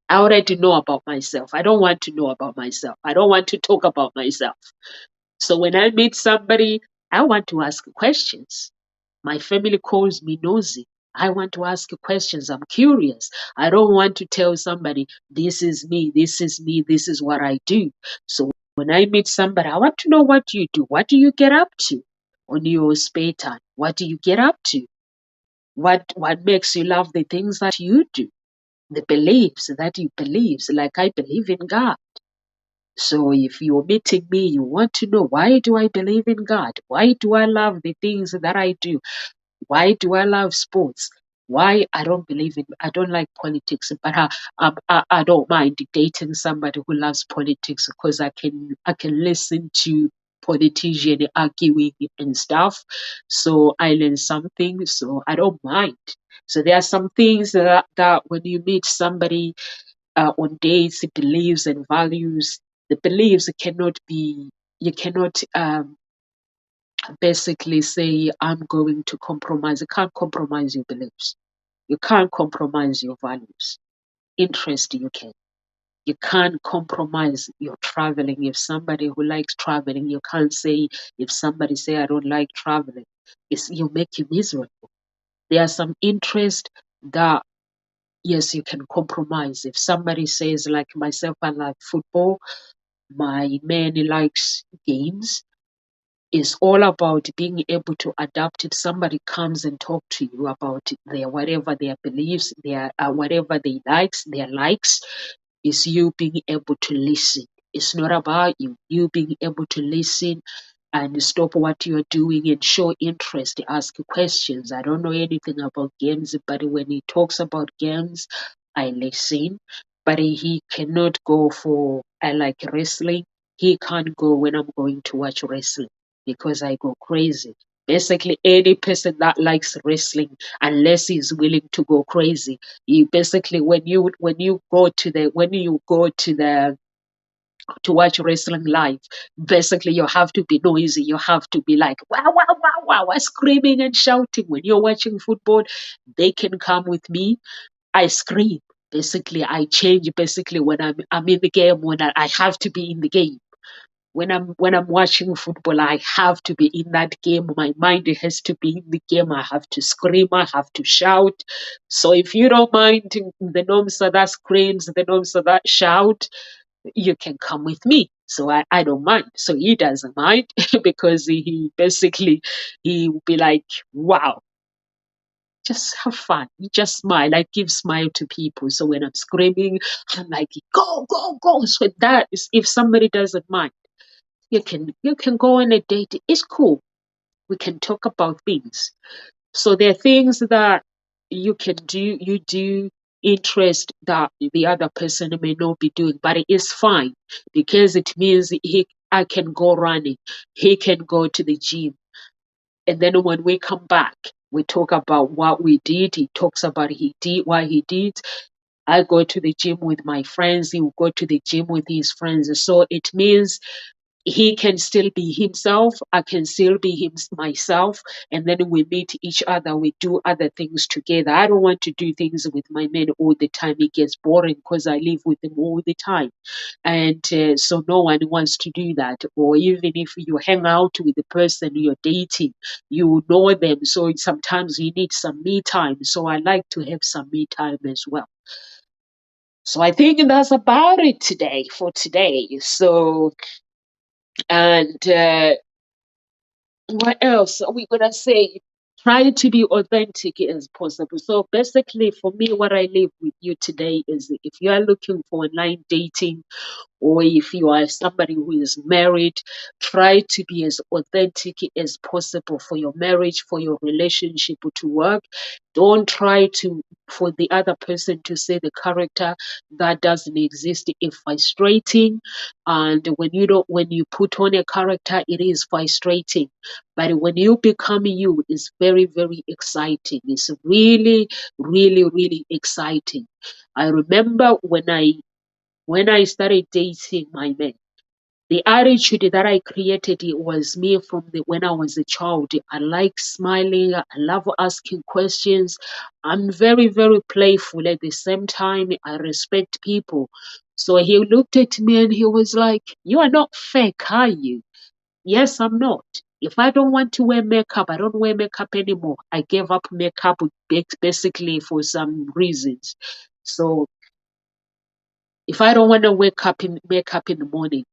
I already know about myself. I don't want to know about myself. I don't want to talk about myself. So when I meet somebody, I want to ask questions. My family calls me nosy. I want to ask questions. I'm curious. I don't want to tell somebody, this is me, this is me, this is what I do. So when I meet somebody, I want to know what you do. What do you get up to on your spare time? What do you get up to? What makes you love the things that you do? The beliefs that you believe. Like I believe in God. So if you're meeting me, you want to know, why do I believe in God? Why do I love the things that I do? Why do I love sports? Why I don't like politics, but I don't mind dating somebody who loves politics because I can listen to politicians arguing and stuff. So I learn something. So I don't mind. So there are some things that when you meet somebody on dates, beliefs and values, the beliefs cannot be. You cannot basically say, I'm going to compromise. You can't compromise your beliefs. You can't compromise your values. Interest, you can. You can't compromise your traveling. If somebody who likes traveling, you can't say, if somebody say, I don't like traveling, you make you miserable. There are some interests that yes, you can compromise. If somebody says, like myself, I like football, my man likes games, it's all about being able to adapt. If somebody comes and talk to you about their whatever their beliefs, their whatever they likes, their likes, is you being able to listen. It's not about you. You being able to listen and stop what you're doing and show interest, ask questions. I don't know anything about games, but when he talks about games, I listen. But he cannot go for, I like wrestling. He can't go when I'm going to watch wrestling because I go crazy. Basically, any person that likes wrestling, unless he's willing to go crazy, you basically when you go to the to watch wrestling live, basically you have to be noisy. You have to be like wow, wow, wow, wow, screaming and shouting. When you're watching football, they can come with me. I scream. Basically, I change. Basically, when I'm in the game, when I have to be in the game. When I'm watching football, I have to be in that game. My mind has to be in the game. I have to scream. I have to shout. So if you don't mind the norms of that screams, the norms of that shout, you can come with me. So I don't mind. So he doesn't mind because he basically he will be like, wow, just have fun. You just smile. I give smile to people. So when I'm screaming, I'm like, go, go, go. So that is if somebody doesn't mind, you can go on a date. It's cool. We can talk about things. So there are things that you can do, you do interest that the other person may not be doing, but it is fine because it means I can go running, he can go to the gym. And then when we come back, we talk about what we did. He talks about he did what he did. I go to the gym with my friends. He will go to the gym with his friends. So it means he can still be himself, I can still be myself, and then we meet each other, we do other things together. I don't want to do things with my men all the time. It gets boring because I live with them all the time, and so no one wants to do that. Or even if you hang out with the person you're dating, you know them, so sometimes you need some me time. So I like to have some me time as well. So I think that's about it for today. So, and what else are we gonna say? Try to be authentic as possible. So basically, for me, what I leave with you today is if you are looking for online dating, or if you are somebody who is married, try to be as authentic as possible for your marriage, for your relationship to work. Don't try to for the other person to say the character that doesn't exist. It's frustrating, and when you put on a character, it is frustrating. But when you become you, it's very, very exciting. It's really, really, really exciting. I remember when I started dating my man, the attitude that I created, it was me from when I was a child. I like smiling. I love asking questions. I'm very, very playful. At the same time, I respect people. So he looked at me and he was like, "You are not fake, are you?" Yes, I'm not. If I don't want to wear makeup, I don't wear makeup anymore. I gave up makeup basically for some reasons. So if I don't want to makeup in the morning,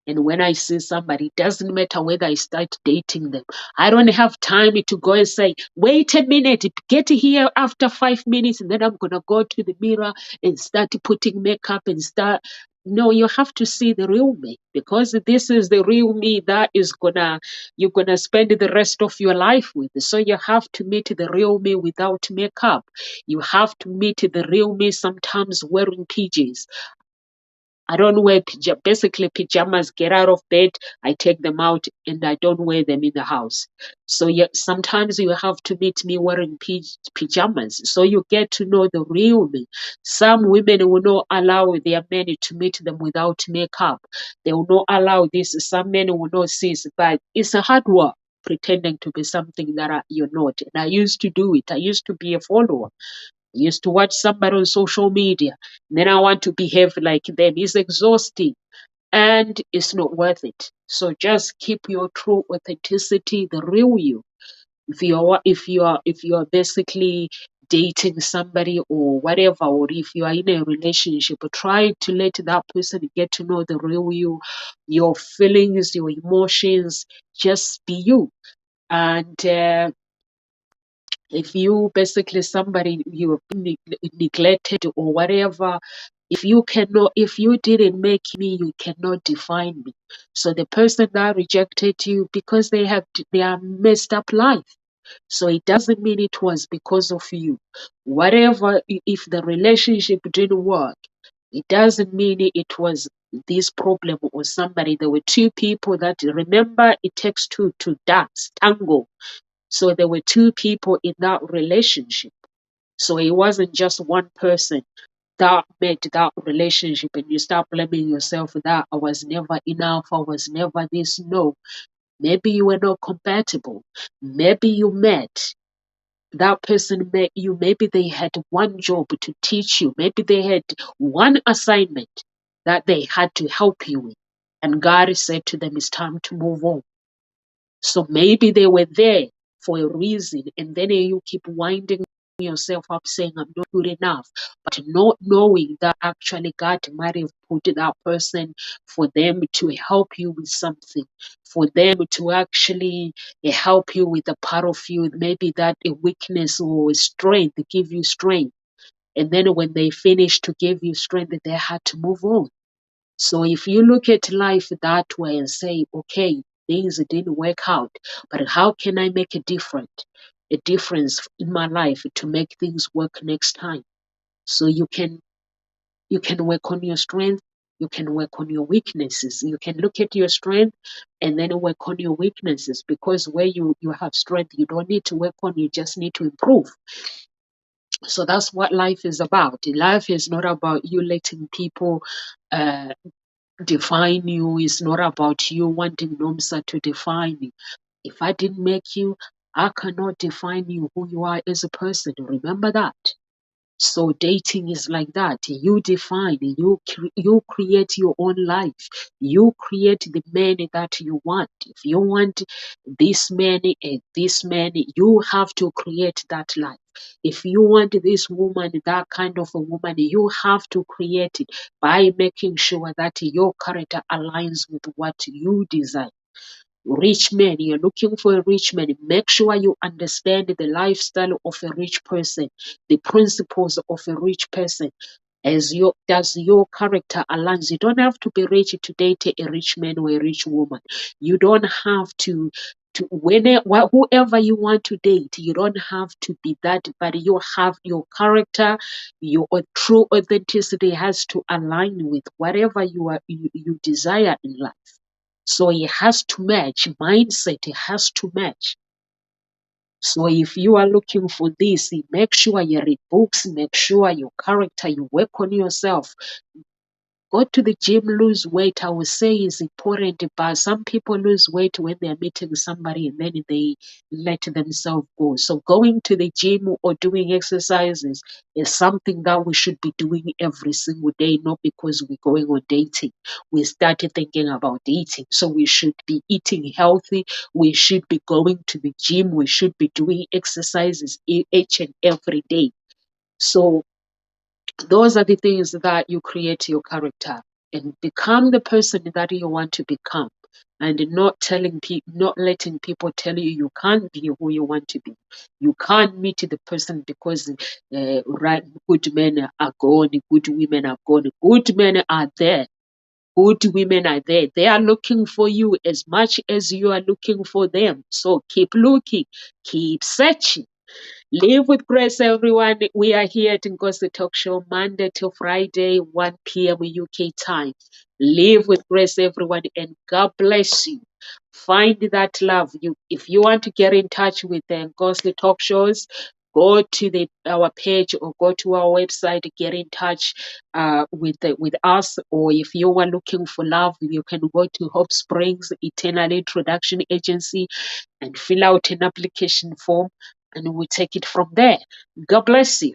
and when I see somebody, it doesn't matter whether I start dating them. I don't have time to go and say, wait a minute, get here after 5 minutes, and then I'm going to go to the mirror and start putting makeup and start. No, you have to see the real me, because this is the real me that you're gonna spend the rest of your life with. So you have to meet the real me without makeup. You have to meet the real me sometimes wearing PJs. I don't wear basically pajamas. Get out of bed, I take them out, and I don't wear them in the house. So yeah, sometimes you have to meet me wearing pajamas, so you get to know the real me. Some women will not allow their men to meet them without makeup. They will not allow this. Some men will not see it, but it's a hard work pretending to be something that you're not. And I used to do it. I used to be a follower. I used to watch somebody on social media, and then I want to behave like them. It's exhausting and it's not worth it. So just keep your true authenticity, the real you. If you are basically dating somebody or whatever, or if you are in a relationship, try to let that person get to know the real you, your feelings, your emotions. Just be you. And if you basically somebody you neglected or whatever, if you didn't make me, you cannot define me. So the person that rejected you because they are messed up life. So it doesn't mean it was because of you. Whatever, if the relationship didn't work, it doesn't mean it was this problem or somebody. There were two people that, remember, it takes two to dance, tango. So there were two people in that relationship. So it wasn't just one person that made that relationship, and you start blaming yourself that I was never enough, I was never this. No, maybe you were not compatible. Maybe you met, that person met you, maybe they had one job to teach you, maybe they had one assignment that they had to help you with, and God said to them, it's time to move on. So maybe they were there for a reason, and then you keep winding yourself up saying, I'm not good enough, but not knowing that actually God might have put that person for them to help you with something, for them to actually help you with a part of you, maybe that a weakness or a strength, give you strength. And then when they finish to give you strength, they had to move on. So if you look at life that way and say, okay, things didn't work out, but how can I make a difference in my life to make things work next time? So you can work on your strength, you can work on your weaknesses. You can look at your strength and then work on your weaknesses, because where you have strength, you don't need to work on, you just need to improve. So that's what life is about. Life is not about you letting people define you. Is not about you wanting Nomsa to define you. If I didn't make you, I cannot define you, who you are as a person. Remember that. So dating is like that. You define, you create your own life. You create the man that you want. If you want this man and this man, you have to create that life. If you want this woman, that kind of a woman, you have to create it by making sure that your character aligns with what you desire. Rich man, you're looking for a rich man, make sure you understand the lifestyle of a rich person, the principles of a rich person. Does your character aligns? You don't have to be rich to date a rich man or a rich woman. You don't have to whoever you want to date, you don't have to be that, but you have your character, your true authenticity has to align with whatever you desire in life. So it has to match. Mindset, it has to match. So if you are looking for this, make sure you read books, make sure your character, you work on yourself. Go to the gym, lose weight. I would say is important, but some people lose weight when they are meeting somebody and then they let themselves go. So going to the gym or doing exercises is something that we should be doing every single day, not because we're going on dating. We started thinking about dating. So we should be eating healthy. We should be going to the gym. We should be doing exercises each and every day. So those are the things that you create your character and become the person that you want to become, and not letting people tell you you can't be who you want to be. You can't meet the person because good men are gone, good women are gone. Good men are there. Good women are there. They are looking for you as much as you are looking for them. So keep looking, keep searching. Live with grace, everyone. We are here at Ngozi Talk Show Monday till Friday, 1 p.m. UK time. Live with grace, everyone, and God bless you. Find that love. If you want to get in touch with the Ngozi Talk Shows, go to our page or go to our website to get in touch with us. Or if you are looking for love, you can go to Hope Springs Eternal Introduction Agency and fill out an application form, and we'll take it from there. God bless you.